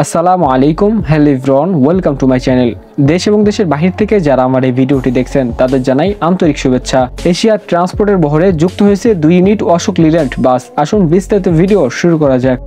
আসসালামু আলাইকুম, hello everyone, welcome to my channel. দেশ এবং দেশের বাহির থেকে যারা আমার এই ভিডিওটি দেখছেন তাদের জানাই আন্তরিক শুভেচ্ছা। এশিয়ার ট্রান্সপোর্টের বহরে যুক্ত হয়েছে 2 ইউনিট অশোক লিল্যান্ড বাস। আসুন বিস্তারিত ভিডিও শুরু করা যাক।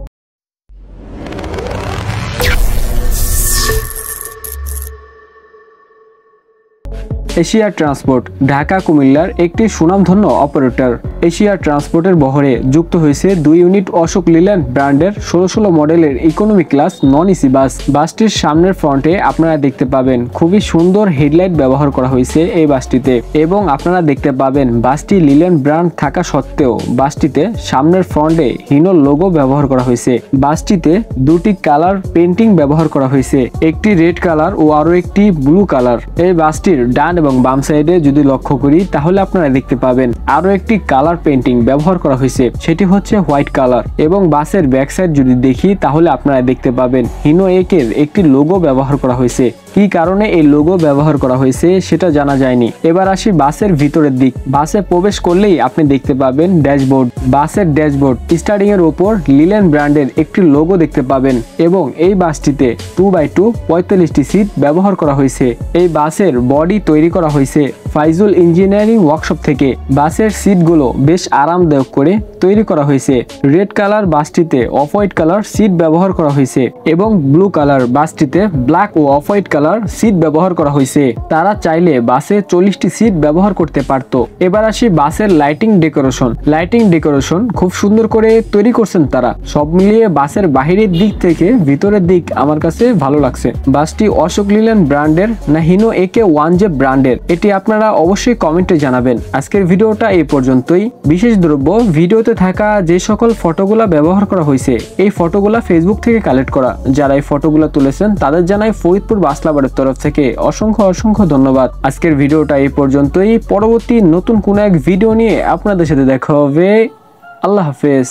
এশিয়া ট্রান্সপোর্ট ঢাকা কুমিল্লার একটি সুনামধন্য অপারেটর। এশিয়া ট্রান্সপোর্টের বহরে যুক্ত হয়েছে 2 ইউনিট অশোক লিল্যান্ড ব্র্যান্ডের 16 মডেলের economy class non AC bus. বাসটির সামনের ফ্রন্টে আপনারা দেখতে পাবেন খুবই সুন্দর হেডলাইট ব্যবহার করা হয়েছে এই বাসটিতে, এবং আপনারা দেখতে পাবেন বাসটি লিল্যান্ড ব্র্যান্ড থাকা সত্ত্বেও বাসটিতে সামনের ফ্রন্টে হিনো লোগো ব্যবহার করা হয়েছে। বাসটিতে দুটি কালার পেন্টিং ব্যবহার করা হয়েছে, একটি রেড কালার ও আরো একটি ব্লু কালার। এই বাসটির ডান এবং বাম সাইডে যদি লক্ষ্য করি তাহলে আপনারা দেখতে পাবেন আরো একটি কালার পেন্টিং ব্যবহার করা হয়েছে, সেটি হচ্ছে হোয়াইট কালার। এবং বাসের ব্যাক সাইড যদি দেখি তাহলে আপনারা দেখতে পাবেন হিনো একের একটি লোগো ব্যবহার করা হয়েছে। কি কারণে এই লোগো ব্যবহার করা হয়েছে সেটা জানা যায়নি। এবার আসি বাসের ভিতরের দিক। বাসে প্রবেশ করলেই আপনি দেখতে পাবেন ড্যাশবোর্ড। বাসের ড্যাশবোর্ড স্টারিং এর উপর লিল্যান্ড ব্র্যান্ডের একটি লোগো দেখতে পাবেন, এবং এই বাসটিতে 2x2 45টি সিট ব্যবহার করা হয়েছে। এই বাসের বডি তৈরি করা হয়েছে ফাইজুল ইঞ্জিনিয়ারিং ওয়ার্কশপ থেকে। বাসের সিটগুলো বেশ আরামদায়ক করে তৈরি করা হয়েছে। রেড কালার বাসটিতে অফ হোয়াইট কালার সিট ব্যবহার করা হয়েছে, এবং ব্লু কালার বাসটিতে ব্ল্যাক ও অফ হোয়াইট কালার সিট ব্যবহার করা হয়েছে। তারা চাইলে বাসে 40টি সিট ব্যবহার করতে পারত। এবার আসি বাসের লাইটিং ডেকোরেশন। লাইটিং ডেকোরেশন খুব সুন্দর করে তৈরি করছেন তারা। সব মিলিয়ে বাসের বাহিরের দিক থেকে ভিতরের দিক আমার কাছে ভালো লাগছে। বাসটি অশোক লিল্যান্ড ব্র্যান্ডের না হিনো একে 1J ব্র্যান্ডের, এটি আপনারা অবশ্যই কমেন্টে জানাবেন। আজকের ভিডিওটা এই পর্যন্তই। বিশেষ দ্রব্য, ভিডিওতে থাকা যে সকল ফটোগুলা ব্যবহার করা হয়েছে এই ফটোগুলা ফেসবুক থেকে কালেক্ট করা। যারা এই ফটোগুলা তুলেছেন তাদের জানাই ফরিদপুর বাস লাভারের তরফ থেকে অসংখ্য ধন্যবাদ। আজকের ভিডিওটা এই পর্যন্তই। পরবর্তী নতুন কোন এক ভিডিও নিয়ে আপনাদের সাথে দেখা হবে। আল্লাহ হাফেজ।